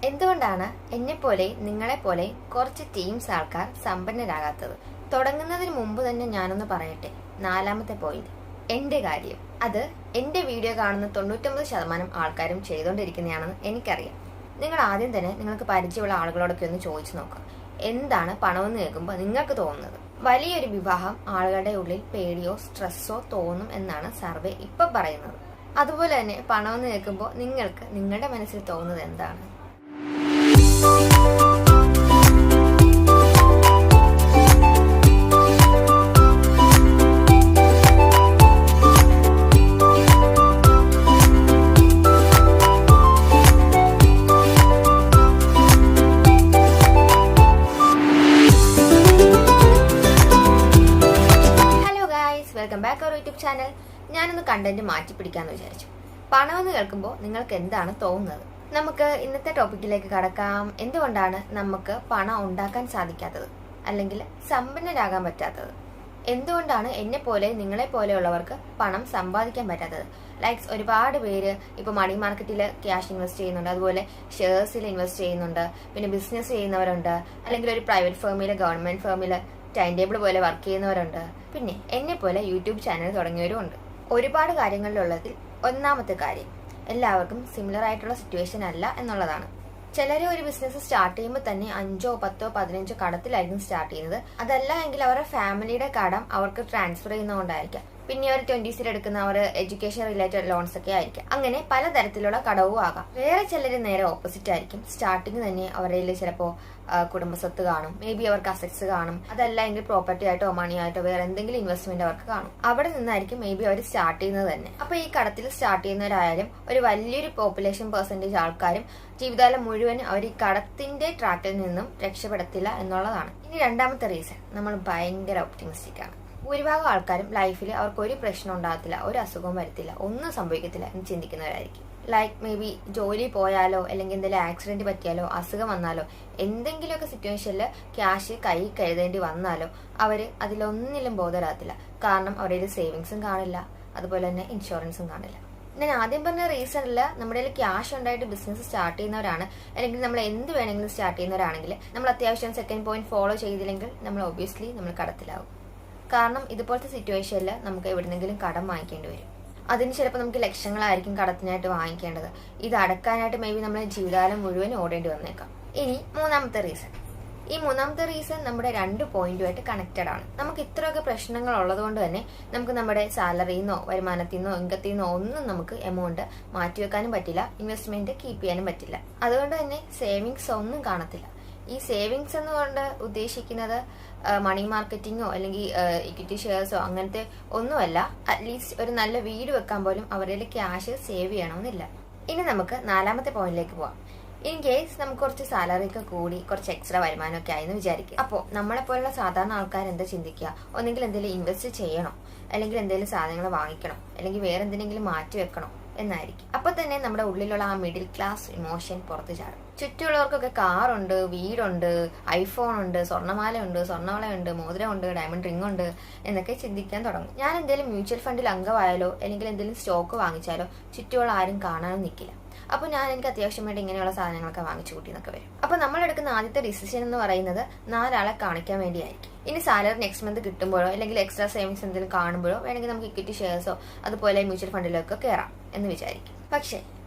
എന്തുകൊണ്ടാണ് എന്നെപ്പോലെ നിങ്ങളെപ്പോലെ കുറച്ച് ടീംസ് ആൾക്കാർ സമ്പന്നരാകാത്തത്? തുടങ്ങുന്നതിന് മുമ്പ് തന്നെ ഞാനൊന്ന് പറയട്ടെ. 4ാമത്തെ പോയിന്റ്, എന്റെ കാര്യം. അത് എന്റെ വീഡിയോ കാണുന്ന 99% ആൾക്കാരും ചെയ്തുകൊണ്ടിരിക്കുന്നതാണെന്ന് എനിക്കറിയാം. നിങ്ങൾ ആദ്യം തന്നെ നിങ്ങൾക്ക് പരിചയമുള്ള ആളുകളോടൊക്കെ ഒന്ന് ചോദിച്ചു നോക്കുക, എന്താണ് പണമെന്ന് കേൾക്കുമ്പോൾ നിങ്ങൾക്ക് തോന്നുന്നത്? വലിയൊരു വിവാഹം ആളുകളുടെ ഉള്ളിൽ പേടിയോ സ്ട്രെസ്സോ തോന്നും എന്നാണ് സർവേ ഇപ്പം പറയുന്നത്. അതുപോലെ തന്നെ പണമെന്ന് കേൾക്കുമ്പോൾ നിങ്ങൾക്ക് നിങ്ങളുടെ മനസ്സിൽ തോന്നുന്നത് എന്താണ്? Welcome back our YouTube channel. ഞാനൊന്ന് കണ്ടന്റ് മാറ്റി പിടിക്കാന്ന് വിചാരിച്ചു. പണമെന്ന് കേൾക്കുമ്പോൾ നിങ്ങൾക്ക് എന്താണ് തോന്നുന്നത്? നമുക്ക് ഇന്നത്തെ ടോപ്പിക്കിലേക്ക് കടക്കാം. എന്തുകൊണ്ടാണ് നമുക്ക് പണം ഉണ്ടാക്കാൻ സാധിക്കാത്തത്, അല്ലെങ്കിൽ സമ്പന്നരാകാൻ പറ്റാത്തത്? എന്തുകൊണ്ടാണ് എന്നെ പോലെ നിങ്ങളെ പോലെയുള്ളവർക്ക് പണം സമ്പാദിക്കാൻ പറ്റാത്തത്? ലൈക്സ് ഒരുപാട് പേര് ഇപ്പൊ മണി മാർക്കറ്റിൽ ക്യാഷ് ഇൻവെസ്റ്റ് ചെയ്യുന്നുണ്ട്, അതുപോലെ ഷെയർസിൽ ഇൻവെസ്റ്റ് ചെയ്യുന്നുണ്ട്, പിന്നെ ബിസിനസ് ചെയ്യുന്നവരുണ്ട്, അല്ലെങ്കിൽ ഒരു പ്രൈവറ്റ് ഫേമില് ഗവൺമെന്റ് ഫേമില് ടൈം ടേബിൾ പോലെ വർക്ക് ചെയ്യുന്നവരുണ്ട്, പിന്നെ എന്നെ പോലെ യൂട്യൂബ് ചാനൽ തുടങ്ങിയവരും ഉണ്ട്. ഒരുപാട് കാര്യങ്ങളിലുള്ളതിൽ ഒന്നാമത്തെ കാര്യം, എല്ലാവർക്കും സിമിലർ ആയിട്ടുള്ള സിറ്റുവേഷൻ അല്ല എന്നുള്ളതാണ്. ചിലർ ഒരു ബിസിനസ് സ്റ്റാർട്ട് ചെയ്യുമ്പോൾ തന്നെ 5, 10, 15 കടത്തിലായിരിക്കും സ്റ്റാർട്ട് ചെയ്യുന്നത്. അതല്ല എങ്കിൽ അവരുടെ ഫാമിലിയുടെ കടം അവർക്ക് ട്രാൻസ്ഫർ ചെയ്യുന്നതുകൊണ്ടായിരിക്കാം. പിന്നെ അവർ 20s എടുക്കുന്ന അവർ എഡ്യൂക്കേഷൻ റിലേറ്റഡ് ലോൺസ് ഒക്കെ ആയിരിക്കാം. അങ്ങനെ പലതരത്തിലുള്ള കടവും ആകാം. വേറെ ചിലർ നേരെ ഓപ്പോസിറ്റ് ആയിരിക്കും. സ്റ്റാർട്ടിങ് തന്നെ അവരുടെ ചിലപ്പോൾ കുടുംബസ്വത്ത് കാണും, മേ ബി അവർക്ക് അസറ്റ്സ് കാണും, അതല്ല എങ്കിൽ പ്രോപ്പർട്ടി ആയിട്ടോ മണി ആയിട്ടോ വേറെ എന്തെങ്കിലും ഇൻവെസ്റ്റ്മെന്റ് അവർക്ക് കാണും. അവിടെ നിന്നായിരിക്കും മേ ബി അവർ സ്റ്റാർട്ട് ചെയ്യുന്നത് തന്നെ. അപ്പൊ ഈ കടത്തിൽ സ്റ്റാർട്ട് ചെയ്യുന്നവരായാലും ഒരു വലിയൊരു പോപ്പുലേഷൻ പെർസെന്റേജ് ആൾക്കാരും ജീവിതകാലം മുഴുവൻ അവർ ഈ കടത്തിന്റെ ട്രാക്കിൽ നിന്നും രക്ഷപ്പെടത്തില്ല എന്നുള്ളതാണ്. ഇനി രണ്ടാമത്തെ റീസൺ, നമ്മൾ ഭയങ്കര ഒപ്റ്റിമിസ്റ്റിക് ആണ്. ഭൂരിഭാഗം ആൾക്കാരും ലൈഫിൽ അവർക്ക് ഒരു പ്രശ്നം ഉണ്ടാകത്തില്ല, ഒരു അസുഖവും വരത്തില്ല, ഒന്നും സംഭവിക്കത്തില്ല എന്ന് ചിന്തിക്കുന്നവരായിരിക്കും. ലൈക്ക് മേ ബി ജോലി പോയാലോ, അല്ലെങ്കിൽ എന്തെങ്കിലും ആക്സിഡന്റ് പറ്റിയാലോ, അസുഖം വന്നാലോ, എന്തെങ്കിലുമൊക്കെ സിറ്റുവേഷനിൽ ക്യാഷ് കൈ കരുതേണ്ടി വന്നാലോ അവര് അതിലൊന്നിലും ബോധരാകത്തില്ല. കാരണം അവരുടെ സേവിങ്സും കാണില്ല, അതുപോലെ തന്നെ ഇൻഷുറൻസും കാണില്ല. ഞാൻ ആദ്യം പറഞ്ഞ റീസണിൽ നമ്മുടെ കയ്യിൽ ക്യാഷ് ഉണ്ടായിട്ട് ബിസിനസ് സ്റ്റാർട്ട് ചെയ്യുന്നവരാണ്, അല്ലെങ്കിൽ നമ്മൾ എന്ത് വേണമെങ്കിലും സ്റ്റാർട്ട് ചെയ്യുന്നവരാണെങ്കിൽ നമ്മൾ അത്യാവശ്യം സെക്കൻഡ് പോയിന്റ് ഫോളോ ചെയ്തില്ലെങ്കിൽ നമ്മൾ ഒബ്വിയസ്ലി നമ്മൾ കടത്തിലാവും. കാരണം ഇതുപോലത്തെ സിറ്റുവേഷനിൽ നമുക്ക് എവിടെന്നെങ്കിലും കടം വാങ്ങിക്കേണ്ടി വരും. അതിന് ചിലപ്പോൾ നമുക്ക് ലക്ഷങ്ങളായിരിക്കും കടത്തിനായിട്ട് വാങ്ങിക്കേണ്ടത്. ഇത് അടക്കാനായിട്ട് മേ ബി നമ്മൾ ജീവിതകാലം മുഴുവൻ ഓടേണ്ടി വന്നേക്കാം. ഇനി മൂന്നാമത്തെ റീസൺ. ഈ മൂന്നാമത്തെ റീസൺ നമ്മുടെ 2 പോയിന്റുമായിട്ട് കണക്റ്റഡ് ആണ്. നമുക്ക് ഇത്രയൊക്കെ പ്രശ്നങ്ങൾ ഉള്ളതുകൊണ്ട് തന്നെ നമുക്ക് നമ്മുടെ സാലറിന്നോ വരുമാനത്തിന്നോ ഇൻകത്തിന്നോ ഒന്നും നമുക്ക് എമൗണ്ട് മാറ്റിവെക്കാനും പറ്റില്ല, ഇൻവെസ്റ്റ്മെന്റ് കീപ്പ് ചെയ്യാനും പറ്റില്ല. അതുകൊണ്ട് തന്നെ സേവിങ്സ് ഒന്നും കാണത്തില്ല. ഈ സേവിങ്സ് എന്നുകൊണ്ട് ഉദ്ദേശിക്കുന്നത് മണി മാർക്കറ്റിങ്ങോ അല്ലെങ്കിൽ ഇക്വിറ്റി ഷെയർസോ അങ്ങനത്തെ ഒന്നുമല്ല. അറ്റ്ലീസ്റ്റ് ഒരു നല്ല വീട് വെക്കാൻ പോലും അവരുടെ ക്യാഷ് സേവ് ചെയ്യണമെന്നില്ല. ഇനി നമുക്ക് 4ാമത്തെ പോയിന്റിലേക്ക് പോവാം. ഇൻ കേസ് നമുക്ക് കുറച്ച് സാലറി ഒക്കെ കൂടി കുറച്ച് എക്സ്ട്രാ വരുമാനമൊക്കെ ആയെന്ന് വിചാരിക്കുക. അപ്പോൾ നമ്മളെപ്പോലുള്ള സാധാരണ ആൾക്കാർ എന്താ ചിന്തിക്കുക? ഒന്നെങ്കിൽ എന്തെങ്കിലും ഇൻവെസ്റ്റ് ചെയ്യണോ, അല്ലെങ്കിൽ എന്തെങ്കിലും സാധനങ്ങൾ വാങ്ങിക്കണോ, അല്ലെങ്കിൽ വേറെ എന്തെങ്കിലും മാറ്റി വെക്കണോ എന്നായിരിക്കും. അപ്പൊ തന്നെ നമ്മുടെ ഉള്ളിലുള്ള ആ മിഡിൽ ക്ലാസ് ഇമോഷൻ പുറത്തു ചാടും. ചുറ്റുമുള്ളവർക്കൊക്കെ കാറുണ്ട്, വീടുണ്ട്, ഐഫോൺ ഉണ്ട്, സ്വർണ്ണമാലയുണ്ട്, സ്വർണ്ണവളയുണ്ട്, മോതിരമുണ്ട്, ഡയമണ്ട് റിംഗ് ഉണ്ട് എന്നൊക്കെ ചിന്തിക്കാൻ തുടങ്ങും. ഞാൻ എന്തെങ്കിലും മ്യൂച്വൽ ഫണ്ടിൽ അംഗമായാലോ അല്ലെങ്കിൽ എന്തെങ്കിലും സ്റ്റോക്ക് വാങ്ങിച്ചാലോ ചുറ്റുമുള്ള ആരും കാണാനും നിൽക്കില്ല. അപ്പൊ എനിക്ക് അത്യാവശ്യം വേണ്ടി ഇങ്ങനെയുള്ള സാധനങ്ങളൊക്കെ വാങ്ങിച്ചു കൂട്ടി എന്നൊക്കെ വരും. അപ്പൊ നമ്മൾ എടുക്കുന്ന ആദ്യത്തെ ഡിസിഷൻ എന്ന് പറയുന്നത് 4 ആളെ കാണിക്കാൻ വേണ്ടിയായിരിക്കും. ഇനി സാലറി നെക്സ്റ്റ് മന്ത് കിട്ടുമ്പോഴോ അല്ലെങ്കിൽ എക്സ്ട്രാ സേവിങ്സ് എന്തെങ്കിലും കാണുമ്പോഴോ വേണമെങ്കിൽ നമുക്ക് ഇക്വിറ്റി ഷെയർസോ അതുപോലെ മ്യൂച്വൽ ഫണ്ടിലൊക്കെ കയറാം എന്ന് വിചാരിക്കും. പക്ഷെ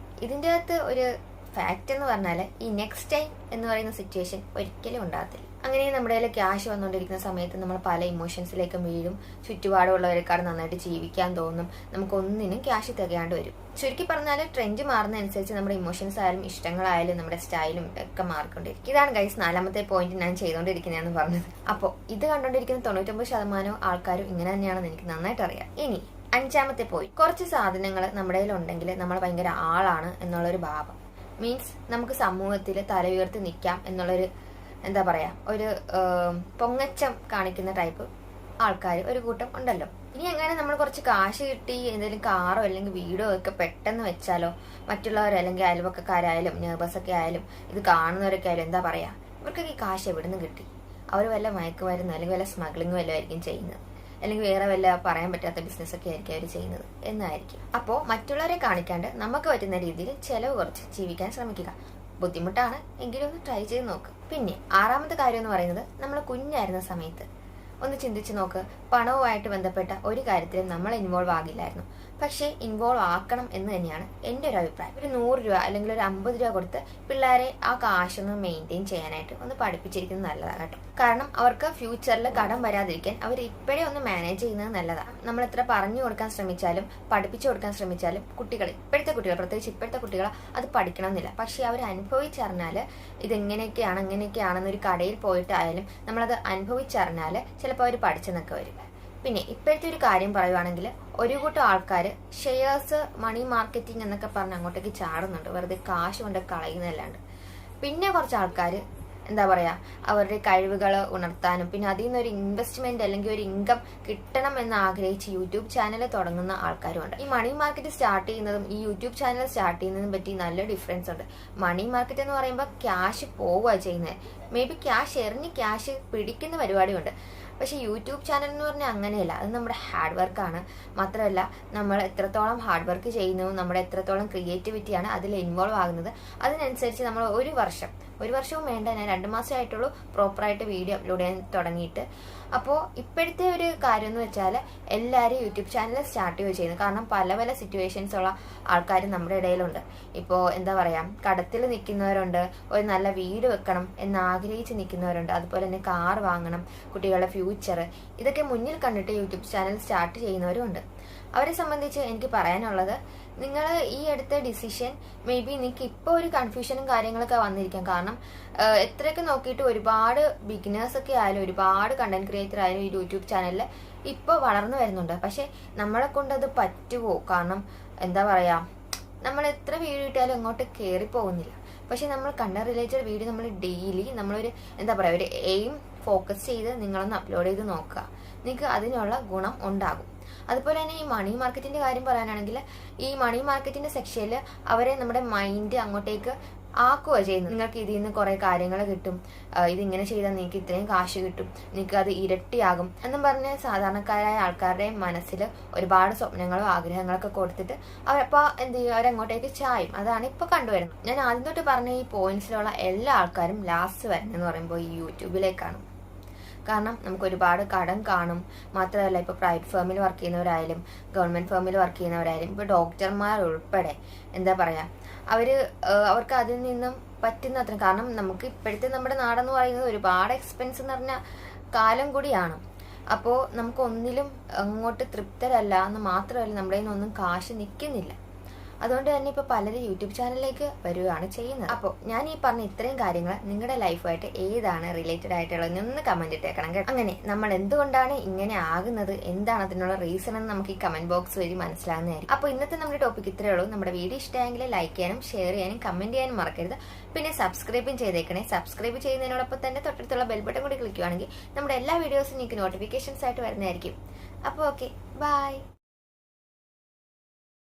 ഇതിൻ്റെ അകത്ത് ഒരു ഫാക്ട് എന്ന് പറഞ്ഞാൽ ഈ നെക്സ്റ്റ് ടൈം എന്ന് പറയുന്ന സിറ്റുവേഷൻ ഒരിക്കലും ഉണ്ടാകത്തില്ല. അങ്ങനെ നമ്മുടെ കയ്യിൽ ക്യാഷ് വന്നുകൊണ്ടിരിക്കുന്ന സമയത്ത് നമ്മൾ പല ഇമോഷൻസിലേക്കും വീഴും. ചുറ്റുപാടുള്ളവരെക്കാൾ നന്നായിട്ട് ജീവിക്കാൻ തോന്നും, നമുക്കൊന്നിനും ക്യാഷ് തികയാണ്ട് വരും. ചുരുക്കി പറഞ്ഞാൽ ട്രെൻഡ് മാറുന്നതനുസരിച്ച് നമ്മുടെ ഇമോഷൻസ് ആയാലും ഇഷ്ടങ്ങളായാലും നമ്മുടെ സ്റ്റൈലും ഒക്കെ മാറിക്കൊണ്ടിരിക്കും. ഇതാണ് ഗൈസ് 4ാമത്തെ പോയിന്റ് ഞാൻ ചെയ്തുകൊണ്ടിരിക്കുന്നതെന്ന് പറഞ്ഞത്. അപ്പോൾ ഇത് കണ്ടുകൊണ്ടിരിക്കുന്ന 99% ആൾക്കാരും ഇങ്ങനെ തന്നെയാണെന്ന് എനിക്ക് നന്നായിട്ട് അറിയാം. ഇനി 5ാമത്തെ പോയിന്റ്, കുറച്ച് സാധനങ്ങൾ നമ്മുടെ കയ്യിലുണ്ടെങ്കിൽ നമ്മൾ ഭയങ്കര ആളാണ് എന്നുള്ളൊരു ഭാവം. മീൻസ് നമുക്ക് സമൂഹത്തിൽ തല ഉയർത്തി നിൽക്കാം എന്നുള്ളൊരു എന്താ പറയാ, ഒരു പൊങ്ങച്ചം കാണിക്കുന്ന ടൈപ്പ് ആൾക്കാർ ഒരു കൂട്ടം ഉണ്ടല്ലോ. ഇനി അങ്ങനെ നമ്മൾ കുറച്ച് കാശ് കിട്ടി എന്തെങ്കിലും കാറോ അല്ലെങ്കിൽ വീടോ ഒക്കെ പെട്ടെന്ന് വെച്ചാലോ മറ്റുള്ളവർ അല്ലെങ്കിൽ അയൽവക്കക്കാരായാലും നെയ്ബേഴ്സൊക്കെ ആയാലും ഇത് കാണുന്നവരൊക്കെ ആയാലും എന്താ പറയാ, ഇവർക്കൊക്കെ ഈ കാശ് എവിടെ നിന്ന് കിട്ടി? അവർ വല്ല മയക്കുമരുന്നോ അല്ലെങ്കിൽ വല്ല സ്മഗ്ലിംഗ് വല്ലതും ആയിരിക്കും ചെയ്യുന്നത്, അല്ലെങ്കിൽ വേറെ വല്ല പറയാൻ പറ്റാത്ത ബിസിനസ് ഒക്കെ ആയിരിക്കും അവർ ചെയ്യുന്നത് എന്നായിരിക്കും. അപ്പോൾ മറ്റുള്ളവരെ കാണിക്കാണ്ട് നമുക്ക് പറ്റുന്ന രീതിയിൽ ചെലവ് കുറച്ച് ജീവിക്കാൻ ശ്രമിക്കുക. ബുദ്ധിമുട്ടാണ്, എങ്കിലും ഒന്ന് ട്രൈ ചെയ്ത് നോക്ക്. പിന്നെ 6ാമത്തെ കാര്യം എന്ന് പറയുന്നത്, നമ്മൾ കുഞ്ഞായിരുന്ന സമയത്ത് ഒന്ന് ചിന്തിച്ച് നോക്ക്, പണവുമായിട്ട് ബന്ധപ്പെട്ട ഒരു കാര്യത്തിലും നമ്മൾ ഇൻവോൾവ് ആകില്ലായിരുന്നു. പക്ഷേ ഇൻവോൾവ് ആക്കണം എന്ന് തന്നെയാണ് എൻ്റെ ഒരു അഭിപ്രായം. ഒരു 100 രൂപ അല്ലെങ്കിൽ ഒരു 50 രൂപ കൊടുത്ത് പിള്ളേരെ ആ കാശൊന്ന് മെയിൻറ്റെയിൻ ചെയ്യാനായിട്ട് ഒന്ന് പഠിപ്പിച്ചിരിക്കുന്നത് നല്ലതാണ് കേട്ടോ. കാരണം അവർക്ക് ഫ്യൂച്ചറിൽ കടം വരാതിരിക്കാൻ അവർ ഇപ്പോഴേ ഒന്ന് മാനേജ് ചെയ്യുന്നത് നല്ലതാണ്. നമ്മൾ എത്ര പറഞ്ഞു കൊടുക്കാൻ ശ്രമിച്ചാലും പഠിപ്പിച്ചു കൊടുക്കാൻ ശ്രമിച്ചാലും ഇപ്പോഴത്തെ കുട്ടികൾ, പ്രത്യേകിച്ച് ഇപ്പോഴത്തെ കുട്ടികൾ അത് പഠിക്കണമെന്നില്ല. പക്ഷേ അവർ അനുഭവിച്ചറിഞ്ഞാൽ ഇതെങ്ങനെയൊക്കെയാണ് എങ്ങനെയൊക്കെയാണെന്നൊരു കടയിൽ പോയിട്ടായാലും നമ്മളത് അനുഭവിച്ചറിഞ്ഞാൽ ചിലപ്പോൾ അവർ പഠിച്ചെന്നൊക്കെ വരും. പിന്നെ ഇപ്പോഴത്തെ ഒരു കാര്യം പറയുവാണെങ്കിൽ, ഒരു കൂട്ടം ആൾക്കാർ ഷെയർസ്, മണി മാർക്കറ്റിംഗ് എന്നൊക്കെ പറഞ്ഞ് അങ്ങോട്ടേക്ക് ചാടുന്നുണ്ട്, വെറുതെ കാശ് കൊണ്ട് കളയുന്നതല്ലാണ്ട്. പിന്നെ കുറച്ച് ആൾക്കാർ എന്താ പറയുക, അവരുടെ കഴിവുകൾ ഉണർത്താനും പിന്നെ അതിൽ നിന്നൊരു ഇൻവെസ്റ്റ്മെന്റ് അല്ലെങ്കിൽ ഒരു ഇൻകം കിട്ടണം എന്ന് ആഗ്രഹിച്ച് യൂട്യൂബ് ചാനൽ തുടങ്ങുന്ന ആൾക്കാരുമുണ്ട്. ഈ മണി മാർക്കറ്റ് സ്റ്റാർട്ട് ചെയ്യുന്നതും ഈ യൂട്യൂബ് ചാനൽ സ്റ്റാർട്ട് ചെയ്യുന്നതും പറ്റി നല്ല ഡിഫറൻസ് ഉണ്ട്. മണി മാർക്കറ്റ് എന്ന് പറയുമ്പോൾ ക്യാഷ് പോവുക ചെയ്യുന്നത്, മേ ബി ക്യാഷ് എറിഞ്ഞ് ക്യാഷ് പിടിക്കുന്ന പരിപാടിയുണ്ട്. പക്ഷെ യൂട്യൂബ് ചാനൽ എന്ന് പറഞ്ഞാൽ അങ്ങനെയല്ല, അത് നമ്മുടെ ഹാർഡ് വർക്കാണ്. മാത്രമല്ല, നമ്മൾ എത്രത്തോളം ഹാർഡ് വർക്ക് ചെയ്യുന്നു, നമ്മുടെ എത്രത്തോളം ക്രിയേറ്റിവിറ്റിയാണ് അതിൽ ഇൻവോൾവ് ആകുന്നത്, അതിനനുസരിച്ച് നമ്മൾ ഒരു വർഷവും വേണ്ട, ഞാൻ 2 മാസമായിട്ടുള്ളൂ പ്രോപ്പറായിട്ട് വീഡിയോ അപ്ലോഡ് ചെയ്യാൻ തുടങ്ങിയിട്ട്. അപ്പോൾ ഇപ്പോഴത്തെ ഒരു കാര്യം എന്ന് വെച്ചാൽ എല്ലാവരും യൂട്യൂബ് ചാനൽ സ്റ്റാർട്ട് ചെയ്യുന്നത്, കാരണം പല പല സിറ്റുവേഷൻസ് ഉള്ള ആൾക്കാർ നമ്മുടെ ഇടയിലുണ്ട്. ഇപ്പോൾ എന്താ പറയുക, കടത്തിൽ നിൽക്കുന്നവരുണ്ട്, ഒരു നല്ല വീട് വെക്കണം എന്ന് ആഗ്രഹിച്ച് നിൽക്കുന്നവരുണ്ട്, അതുപോലെ തന്നെ കാർ വാങ്ങണം, കുട്ടികളുടെ ഫ്യൂച്ചർ, ഇതൊക്കെ മുന്നിൽ കണ്ടിട്ട് യൂട്യൂബ് ചാനൽ സ്റ്റാർട്ട് ചെയ്യുന്നവരും ഉണ്ട്. അവരെ സംബന്ധിച്ച് എനിക്ക് പറയാനുള്ളത്, നിങ്ങൾ ഈ എടുത്ത ഡിസിഷൻ മേ ബി നിങ്ങൾക്ക് ഇപ്പോൾ ഒരു കൺഫ്യൂഷനും കാര്യങ്ങളൊക്കെ വന്നിരിക്കാം. കാരണം എത്രയൊക്കെ നോക്കിയിട്ട് ഒരുപാട് ബിഗിനേഴ്സൊക്കെ ആയാലും ഒരുപാട് കണ്ടന്റ് ക്രിയേറ്റർ ആയാലും ഈ യൂട്യൂബ് ചാനലിൽ ഇപ്പോൾ വളർന്നു വരുന്നുണ്ട്. പക്ഷെ നമ്മളെ കൊണ്ട് അത് പറ്റുമോ? കാരണം എന്താ പറയുക, നമ്മൾ എത്ര വീഡിയോ ഇട്ടാലും അങ്ങോട്ട് കയറി പോകുന്നില്ല. പക്ഷെ നമ്മൾ കണ്ടന്റ് റിലേറ്റഡ് വീഡിയോ നമ്മൾ ഡെയിലി നമ്മളൊരു എന്താ പറയുക, ഒരു എയിം ഫോക്കസ് ചെയ്ത് നിങ്ങളൊന്ന് അപ്ലോഡ് ചെയ്ത് നോക്കുക, നിങ്ങൾക്ക് അതിനുള്ള ഗുണം ഉണ്ടാകും. അതുപോലെ തന്നെ ഈ മണി മാർക്കറ്റിന്റെ കാര്യം പറയാനാണെങ്കിൽ, ഈ മണി മാർക്കറ്റിന്റെ സെക്ഷനിൽ അവരെ നമ്മുടെ മൈൻഡ് അങ്ങോട്ടേക്ക് ആക്കുക ചെയ്യുന്നു. നിങ്ങൾക്ക് ഇതിൽ നിന്ന് കുറെ കാര്യങ്ങൾ കിട്ടും, ഇതിങ്ങനെ ചെയ്താൽ നിങ്ങൾക്ക് ഇത്രയും കാശ് കിട്ടും, നിങ്ങൾക്ക് അത് ഇരട്ടിയാകും എന്നും പറഞ്ഞ് സാധാരണക്കാരായ ആൾക്കാരുടെ മനസ്സിൽ ഒരുപാട് സ്വപ്നങ്ങളും ആഗ്രഹങ്ങളൊക്കെ കൊടുത്തിട്ട് അവരപ്പോൾ എന്ത് ചെയ്യും, അവരങ്ങോട്ടേക്ക് ചായും. അതാണ് ഇപ്പോൾ കണ്ടുവരുന്നത്. ഞാൻ ആദ്യം തൊട്ട് പറഞ്ഞ ഈ പോയിന്റ്സിലുള്ള എല്ലാ ആൾക്കാരും ലാസ്റ്റ് വരുന്നതെന്ന് പറയുമ്പോൾ ഈ യൂട്യൂബിലേക്കാണ്. കാരണം നമുക്ക് ഒരുപാട് കടം കാണും. മാത്രമല്ല, ഇപ്പോൾ പ്രൈവറ്റ് ഫേമിൽ വർക്ക് ചെയ്യുന്നവരായാലും ഗവൺമെന്റ് ഫേമിൽ വർക്ക് ചെയ്യുന്നവരായാലും ഇപ്പോൾ ഡോക്ടർമാർ ഉൾപ്പെടെ എന്താ പറയുക, അവർക്ക് അതിൽ നിന്നും പറ്റുന്നത്ര, കാരണം നമുക്ക് ഇപ്പോഴത്തെ നമ്മുടെ നാടെന്ന് പറയുന്നത് ഒരുപാട് എക്സ്പെൻസ് എന്ന് പറഞ്ഞ കാലം കൂടിയാണ്. അപ്പോൾ നമുക്ക് ഒന്നിലും അങ്ങോട്ട് തൃപ്തരല്ല എന്ന് മാത്രമല്ല, നമ്മുടെ കയ്യിൽ നിന്നൊന്നും കാശ് നിൽക്കുന്നില്ല. അതുകൊണ്ട് തന്നെ ഇപ്പോൾ പലരും യൂട്യൂബ് ചാനലിലേക്ക് വരികയാണ് ചെയ്യുന്നത്. അപ്പോൾ ഞാൻ ഈ പറഞ്ഞ ഇത്രയും കാര്യങ്ങൾ നിങ്ങളുടെ ലൈഫുമായിട്ട് ഏതാണ് റിലേറ്റഡ് ആയിട്ടുള്ളത് ഒന്ന് കമന്റ് ഇട്ടേക്കണം കേട്ടോ. അങ്ങനെ നമ്മൾ എന്തുകൊണ്ടാണ് ഇങ്ങനെ ആകുന്നത്, എന്താണ് അതിനുള്ള റീസൺ എന്ന് നമുക്ക് ഈ കമന്റ് ബോക്സ് വഴി മനസ്സിലാകുന്നതായിരിക്കും. അപ്പോൾ ഇന്നത്തെ നമ്മുടെ ടോപ്പിക് ഇത്രയേ ഉള്ളൂ. നമ്മുടെ വീഡിയോ ഇഷ്ടമായെങ്കിൽ ലൈക്ക് ചെയ്യാനും ഷെയർ ചെയ്യാനും കമന്റ് ചെയ്യാനും മറക്കരുത്. പിന്നെ സബ്സ്ക്രൈബും ചെയ്തേക്കണേ. സബ്സ്ക്രൈബ് ചെയ്യുന്നതിനോടൊപ്പം തന്നെ തൊട്ടടുത്തുള്ള ബെൽ ബട്ടൺ കൂടി ക്ലിക്ക് ചെയ്യുകയാണെങ്കിൽ നമ്മുടെ എല്ലാ വീഡിയോസും നിങ്ങൾക്ക് നോട്ടിഫിക്കേഷൻസ് ആയിട്ട് വരുന്നതായിരിക്കും. അപ്പോൾ ഓക്കെ, ബൈ.